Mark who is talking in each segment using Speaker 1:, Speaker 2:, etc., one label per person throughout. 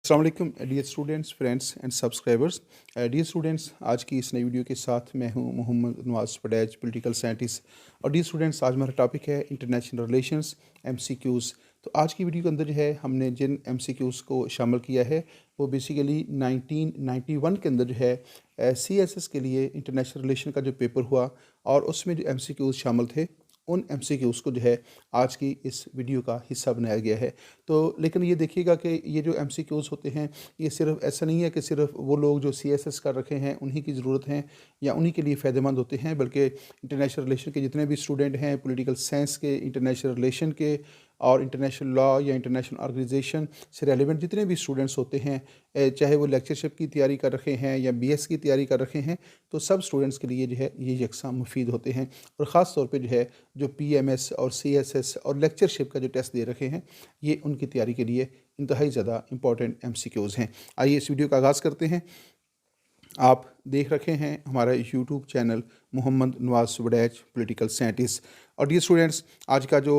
Speaker 1: अस्सलाम वालेकुम dear students, friends and subscribers. Dear students, आज की इस नई वीडियो के साथ मैं हूं मोहम्मद नवाज़ पडैच, पॉलिटिकल साइंटिस्ट। और डियर स्टूडेंट्स, आज हमारा टॉपिक है इंटरनेशनल रिलेशंस, एमसीक्यूज़। तो आज की वीडियो के अंदर जो है हमने जिन एमसीक्यूज़ को शामिल किया है वो बेसिकली 1991 के अंदर जो है सीएसएस के लिए इंटरनेशनल रिलेशन का जो पेपर हुआ और उसमें जो एमसीक्यूज़ शामिल थे उन एमसीक्यूज़ को जो है आज की इस वीडियो का हिस्सा बनाया गया है। तो लेकिन ये देखिएगा कि ये जो एमसीक्यूज़ होते हैं ये सिर्फ ऐसा नहीं है कि सिर्फ वो लोग जो सीएसएस कर रखे हैं उन्हीं की ज़रूरत है या उन्हीं के लिए फ़ायदेमंद होते हैं, बल्कि इंटरनेशनल रिलेशन के जितने भी स्टूडेंट हैं, पॉलिटिकल साइंस के, इंटरनेशनल रिलेशन के और इंटरनेशनल लॉ या इंटरनेशनल ऑर्गेनाइजेशन से रेलिवेंट जितने भी स्टूडेंट्स होते हैं, चाहे वो लेक्चरशिप की तैयारी कर रखे हैं या बीएस की तैयारी कर रखे हैं, तो सब स्टूडेंट्स के लिए जो है ये यकसां मुफीद होते हैं। और ख़ास तौर पे जो है जो पीएमएस और सीएसएस और लेक्चरशिप का जो टेस्ट दे रखे हैं ये उनकी तैयारी के लिए इंतहाई ज़्यादा इंपॉर्टेंट एमसीक्यूज़ हैं। आइए इस वीडियो का आगाज़ करते हैं। आप देख रखे हैं हमारा YouTube channel Mohammad Nawaz Padaich, political scientist. और डियर स्टूडेंट्स, आज का जो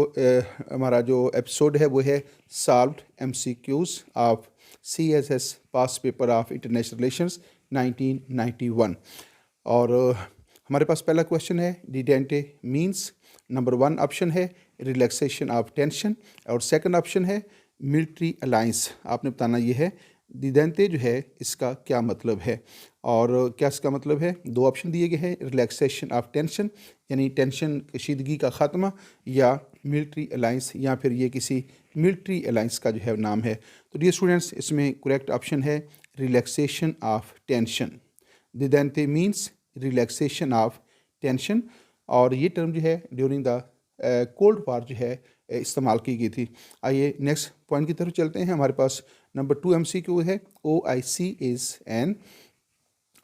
Speaker 1: हमारा जो एपिसोड है वो है solved MCQs of CSS pass paper of international relations 1991। और हमारे पास पहला क्वेश्चन है डिडेंटे मीन्स। नंबर 1 ऑप्शन है रिलैक्सेशन ऑफ टेंशन और सेकंड ऑप्शन है मिलिट्री अलायंस। आपने बताना ये है डिडेंटे जो है इसका क्या मतलब है और क्या इसका मतलब है। 2 ऑप्शन दिए गए हैं, रिलैक्सेशन ऑफ टेंशन यानी टेंशन कशीदगी का ख़त्मा, या मिलिट्री अलायंस या फिर ये किसी मिलिट्री अलायंस का जो है नाम है। तो डियर स्टूडेंट्स, इसमें करेक्ट ऑप्शन है relaxation of tension. Detente means relaxation of tension. और ये टर्म जो है ड्यूरिंग द कोल्ड वार जो है इस्तेमाल की गई थी। आइए नेक्स्ट पॉइंट की तरफ चलते हैं। हमारे पास नंबर 2 एमसीक्यू है OIC is an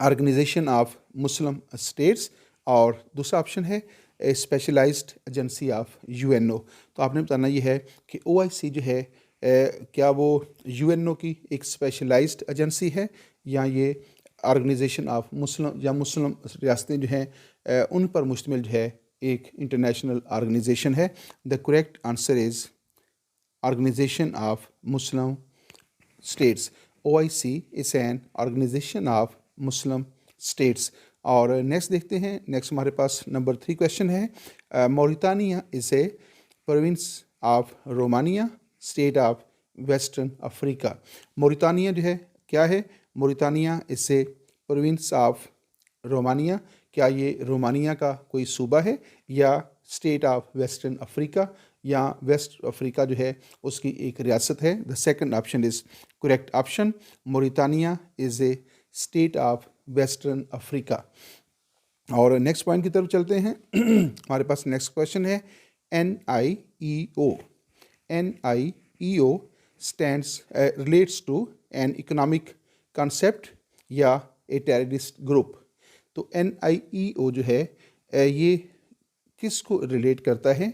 Speaker 1: organisation of Muslim states और दूसरा ऑप्शन है स्पेशलाइज्ड एजेंसी ऑफ UNO। तो आपने बताना ये है कि OIC जो है क्या वो UNO की एक स्पेशलाइज्ड एजेंसी है या ये ऑर्गेनाइजेशन ऑफ मुस्लिम या मुस्लिम रियासतें जो हैं उन पर मुश्तमिल जो है एक इंटरनेशनल ऑर्गेनाइजेशन है। The correct answer is organisation of Muslim states. OIC is an organisation of Muslim states. और नेक्स्ट देखते हैं। नेक्स्ट हमारे पास नंबर 3 क्वेश्चन है Mauritania is a province of Romania, state of western Africa. Mauritania जो है क्या है? Mauritania is a province of Romania. क्या ये रोमानिया का कोई सूबा है या स्टेट ऑफ वेस्टर्न अफ्रीका या वेस्ट अफ्रीका जो है उसकी एक रियासत है? The second option is correct option. Mauritania is a state of western Africa. और नेक्स्ट पॉइंट की तरफ चलते हैं। हमारे पास नेक्स्ट क्वेश्चन है NIEO। NIEO stands relates to an economic concept या ए टेररिस्ट ग्रुप। तो NIEO जो है ये किसको रिलेट करता है?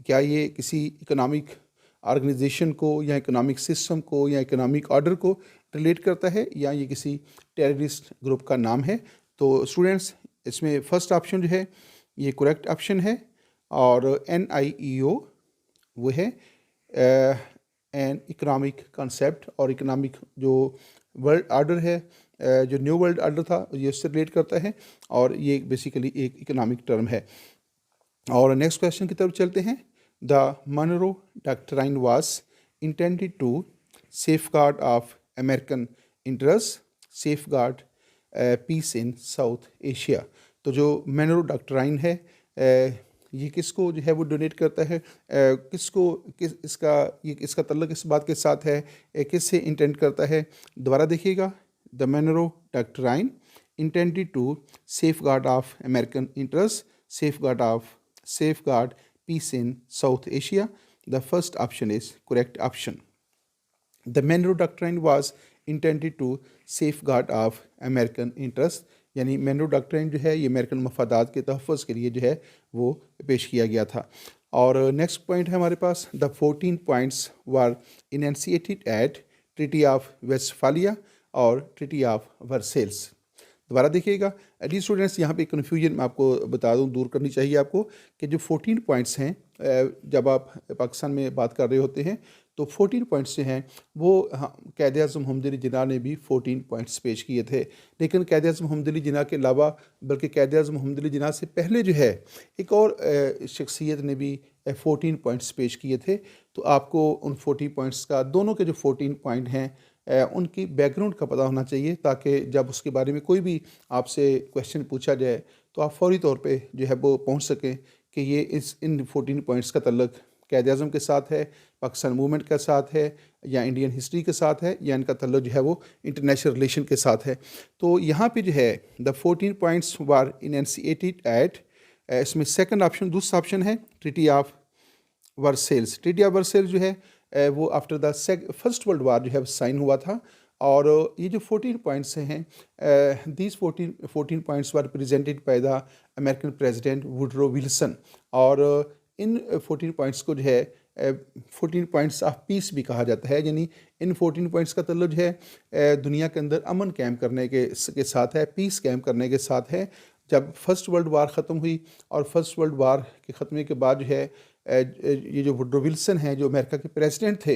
Speaker 1: क्या ये किसी इकोनॉमिक ऑर्गेनाइजेशन को या इकोनॉमिक सिस्टम को या इकोनॉमिक ऑर्डर को रिलेट करता है या ये किसी टेररिस्ट ग्रुप का नाम है? तो स्टूडेंट्स, इसमें फर्स्ट ऑप्शन जो है ये करेक्ट ऑप्शन है और NIEO वो है एन इकोनॉमिक कॉन्सेप्ट और इकोनॉमिक जो वर्ल्ड ऑर्डर है, जो न्यू वर्ल्ड ऑर्डर था ये उससे रिलेट करता है और ये बेसिकली एक इकोनॉमिक टर्म है। और नेक्स्ट क्वेश्चन की तरफ चलते हैं। The Monroe doctrine was intended to safeguard of American interest, safeguard peace in South Asia. तो जो मनरो डॉक्ट्राइन है ये किसको जो है वो डोनेट करता है? किसको इसका तल्लुक इस बात के साथ है, किससे इंटेंड करता है? दोबारा देखिएगा। The Monroe doctrine intended to safeguard of American interest, safeguard peace in South Asia. The first option is correct option. The Monroe Doctrine was intended to safeguard of American interest। यानी Munro doctrine जो है ये American मफादात के तहफ़्फ़ुज़ के लिए जो है वो पेश किया गया था। और नेक्स्ट पॉइंट है हमारे पास the 14 points were initiated at treaty of Westphalia और ट्रीटी ऑफ वर्सेल्स। दोबारा देखिएगा। डी स्टूडेंट्स, यहाँ पे कन्फ्यूजन मैं आपको बता दूँ, दूर करनी चाहिए आपको कि जो 14 पॉइंट्स हैं जब आप पाकिस्तान में बात कर रहे होते हैं तो 14 पॉइंट्स जो हैं वो क़ायद आज़म मोहम्मद अली जिन्ना ने भी 14 पॉइंट्स पेश किए थे। लेकिन क़ायद आज़म मोहम्मद अली जिन्ना के अलावा बल्कि क़ायद आज़म मोहम्मद अली जिन्ना से पहले जो है एक और शख्सियत ने भी 14 पॉइंट्स पेश किए थे। तो आपको उन 40 पॉइंट्स का, दोनों के जो 14 पॉइंट हैं उनकी बैकग्राउंड का पता होना चाहिए, ताकि जब उसके बारे में कोई भी आपसे क्वेश्चन पूछा जाए तो आप फौरी तौर पे जो है वो पहुंच सकें कि ये इन 14 पॉइंट्स का तल्लुक़ क़ायद आज़म के साथ है, पाकिस्तान मूवमेंट के साथ है, या इंडियन हिस्ट्री के साथ है, या इनका तल्लुक़ जो है वो इंटरनेशनल रिलेशन के साथ है। तो यहाँ पे जो है द 14 पॉइंट्स वार इनैंशिएटेड एट, इसमें सेकंड ऑप्शन, दूसरा ऑप्शन है treaty of Versailles. Treaty of Versailles जो है वो after the first world war जो है साइन हुआ था। और ये जो 14 पॉइंट्स हैं, these 14 points were presented by the American president Woodrow Wilson. और इन 14 पॉइंट्स को जो है 14 पॉइंट्स ऑफ पीस भी कहा जाता है, यानी इन 14 पॉइंट्स का तल्लुक़ जो है दुनिया के अंदर अमन कायम करने के साथ है, पीस कायम करने के साथ है। जब फर्स्ट वर्ल्ड वार ख़त्म हुई और फर्स्ट वर्ल्ड वार के ख़त्मे के बाद जो है ये जो वुडरो विल्सन हैं, जो अमेरिका के प्रेसिडेंट थे,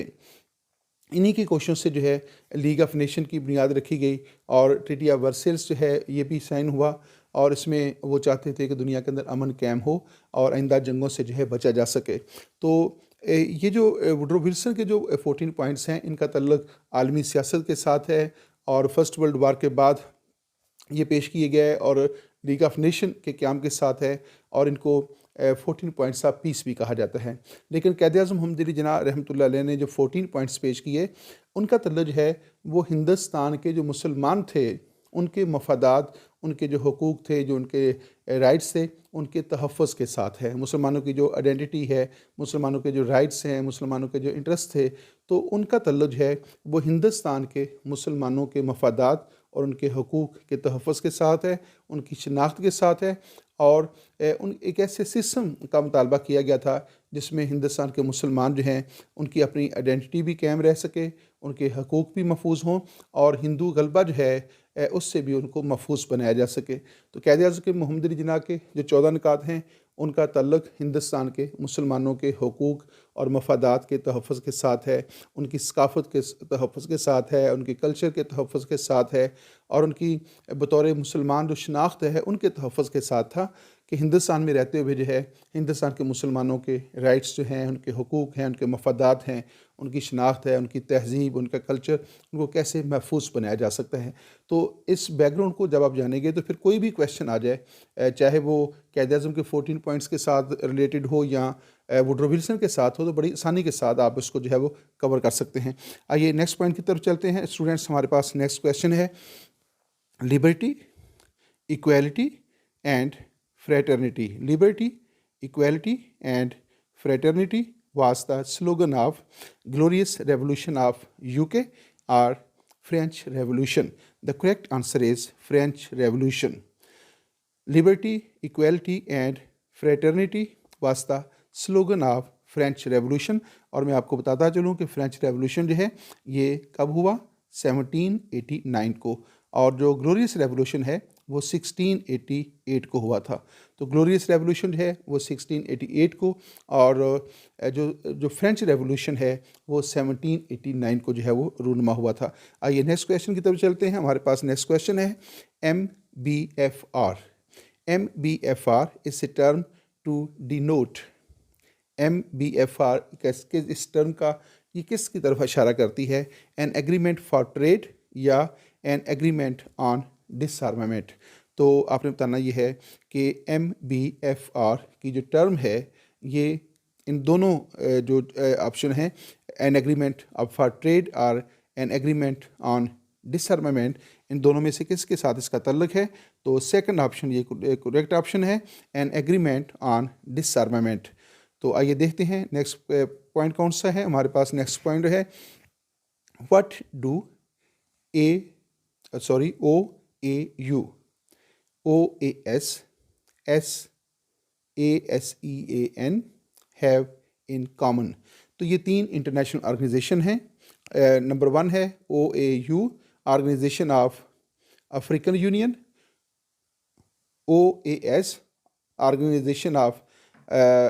Speaker 1: इन्हीं की कोशिशों से जो है लीग ऑफ नेशन की बुनियाद रखी गई और ट्रीटी ऑफ वर्सेल्स जो है ये भी साइन हुआ। और इसमें वो चाहते थे कि दुनिया के अंदर अमन कायम हो और आइंदा जंगों से जो है बचा जा सके। तो ये जो वुडरो विल्सन के जो 14 पॉइंट्स हैं, इनका तल्लुक़ आलमी सियासत के साथ है और फर्स्ट वर्ल्ड वार के बाद ये पेश किए गए और लीग ऑफ नेशन के क़याम के साथ है, और इनको 14 पॉइंट्स ऑफ पीस भी कहा जाता है। लेकिन क़ायद आज़म मोहम्मद अली जिन्ना रहमतुल्लाह अलैह ने जो 14 पॉइंट्स पेश किए, उनका तल्लुक़ जो है वो हिंदुस्तान के जो मुसलमान थे उनके मफादात, उनके जो हुकूक थे, जो उनके राइट्स थे, उनके तहफ़्फ़ुज़ के साथ है। मुसलमानों की जो आइडेंटिटी है, मुसलमानों के जो राइट्स हैं, मुसलमानों के जो इंटरेस्ट थे, तो उनका तल्लुक़ है वो हिंदुस्तान के मुसलमानों के मफादात और उनके हुकूक के तहफ़्फ़ुज़ के साथ है, उनकी शनाख्त के साथ है। और उन एक ऐसे सिस्टम का मुतालबा किया गया था जिसमें हिंदुस्तान के मुसलमान जो हैं उनकी अपनी आइडेंटिटी भी कायम रह सके, उनके हकूक़ भी महफूज हों, और हिंदू गलबा जो है उससे भी उनको महफूज बनाया जा सके। तो क़ायद आज़म के मोहम्मद अली जिन्ना के जो 14 निकात हैं, उनका तल्लुक़ हिंदुस्तान के मुसलमानों के हकूक़ और मफादात के तहफ़्फ़ुज़ के साथ है, उनकी सकाफ़त के तहफ़्फ़ुज़ के साथ है, उनके कल्चर के तहफ़्फ़ुज़ के साथ है, और उनकी बतौर मुसलमान जो शनाख्त है उनके तहफ़्फ़ुज़ के साथ था कि हिंदुस्तान में रहते हुए जो है हिंदुस्तान के मुसलमानों के राइट्स जो हैं, उनके हुकूक़ हैं, उनके मफादात हैं, उनकी शनाख्त है, उनकी तहज़ीब, उनका कल्चर, उनको कैसे महफूज बनाया जा सकता है। तो इस बैकग्राउंड को जब आप जानेंगे तो फिर कोई भी क्वेश्चन आ जाए, चाहे वो क़ायद आज़म के 14 पॉइंट्स के साथ रिलेटेड हो या वुडरो विल्सन के साथ हो, तो बड़ी आसानी के साथ आप इसको जो है वो कवर कर सकते हैं। आइए नेक्स्ट पॉइंट की तरफ चलते हैं स्टूडेंट्स। हमारे पास नेक्स्ट क्वेश्चन है, liberty, equality and fraternity. Liberty, equality and fraternity was the slogan of glorious revolution of UK or French Revolution. The correct answer is French Revolution. Liberty, equality and fraternity was the slogan of French revolution. और मैं आपको बताता चलूँ कि French revolution जो है ये कब हुआ, 1789 को, और जो ग्लोरियस रेवोल्यूशन है वो 1688 को हुआ था। तो ग्लोरियस रेवोल्यूशन है वो 1688 को, और जो फ्रेंच रेवोल्यूशन है वो 1789 को जो है वो रूनमा हुआ था। आइए नेक्स्ट क्वेश्चन की तरफ चलते हैं। हमारे पास नेक्स्ट क्वेश्चन है, MBFR. MBFR is a term to denote, MBFR इस टर्म का ये किसकी तरफ इशारा करती है, एन एग्रीमेंट फॉर ट्रेड या एन एग्रीमेंट ऑन डिसआर्मामेंट। तो आपने बताना ये है कि MBFR की जो टर्म है ये इन दोनों जो ऑप्शन हैं, एन एग्रीमेंट फॉर ट्रेड और एन एग्रीमेंट ऑन डिसआर्मामेंट, इन दोनों में से किसके साथ इसका तल्लुक़ है। तो सेकंड ऑप्शन ये करेक्ट ऑप्शन है, एन एग्रीमेंट ऑन डिसआर्मामेंट। तो आइए देखते हैं नेक्स्ट पॉइंट कौन सा है। हमारे पास नेक्स्ट पॉइंट है, what do OAU, OAS, SASEAN have in common. तो ये तीन इंटरनेशनल ऑर्गेनाइजेशन हैं। नंबर 1 है OAU, organisation of African union, OAS, organisation of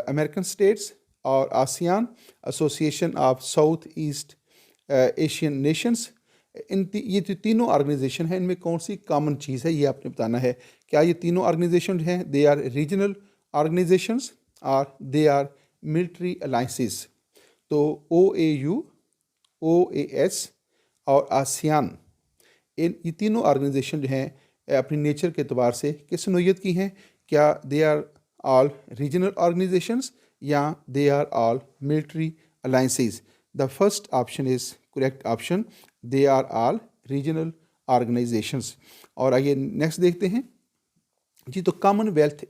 Speaker 1: American states, और ASEAN, association of south east Asian nations. ये जो तीनों ऑर्गेनाइजेशन हैं, इनमें कौन सी कॉमन चीज़ है, ये आपने बताना है। क्या ये तीनों ऑर्गेनाइजेशन हैं दे आर रीजनल ऑर्गेनाइजेशंस और दे आर मिलिट्री अलाइंसेस? तो OAU, OAS और आसियान, ये तीनों ऑर्गेनाइजेशन जो हैं अपनी नेचर के अतबार से किस नोयत की हैं? क्या they are all regional organisations या they are all military alliances? The first option is correct option, they are all regional organisations. और आइए नेक्स्ट देखते हैं जी। तो commonwealth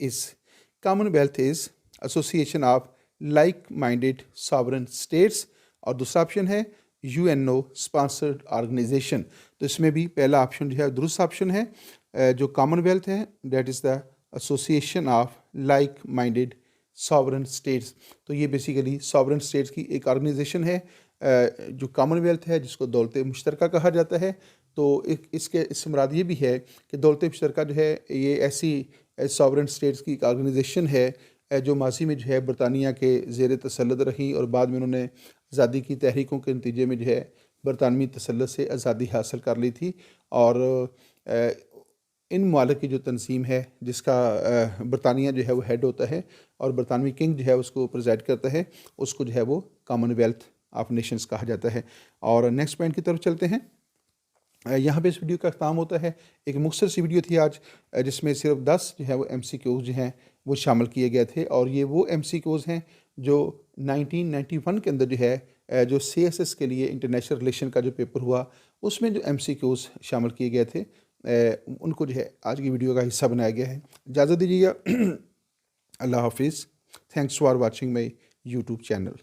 Speaker 1: is association of like minded sovereign states, और दूसरा ऑप्शन है UNO स्पॉन्सर्ड ऑर्गेनाइजेशन। तो इसमें भी पहला ऑप्शन जो है दुरुस्त ऑप्शन है। जो कॉमनवेल्थ है that is the association of like minded sovereign states. तो ये बेसिकली सॉवरेन स्टेट्स की एक ऑर्गेनाइजेशन है जो कॉमनवेल्थ है, जिसको दौलत मुश्तरका कहा जाता है। तो इससे मुराद ये भी है कि दौलत मुश्तरका जो है ये ऐसी सॉवरेन स्टेट्स की एक ऑर्गेनाइजेशन है जो माजी में जो है बरतानिया के ज़ेर तसल्लुत रही और बाद में उन्होंने आज़ादी की तहरीकों के नतीजे में जो है बरतानवी तसल्लुत से आज़ादी हासिल कर ली थी। और इन ममालिक की जो तंजीम है जिसका बरतानिया जो है वो हेड होता है और बरतानवी किंग जो है उसको प्रेजाइड करता है, उसको जो है वो कॉमनवेल्थ ऑफ नेशंस कहा जाता है। और नेक्स्ट पॉइंट की तरफ चलते हैं। यहाँ पे इस वीडियो का अख्ताम होता है। एक मुख्तसर सी वीडियो थी आज जिसमें सिर्फ 10 जो है वो MCQs जो हैं वो शामिल किए गए थे, और ये वो MCQs हैं जो 1991 के अंदर जो है जो CSS के लिए इंटरनेशनल रिलेशन का जो पेपर हुआ उसमें जो MCQs शामिल किए गए थे उनको जो है आज की वीडियो का हिस्सा बनाया गया है। इजाज़त दीजिएगा। अल्लाह हाफिज़। Thanks for watching my YouTube channel.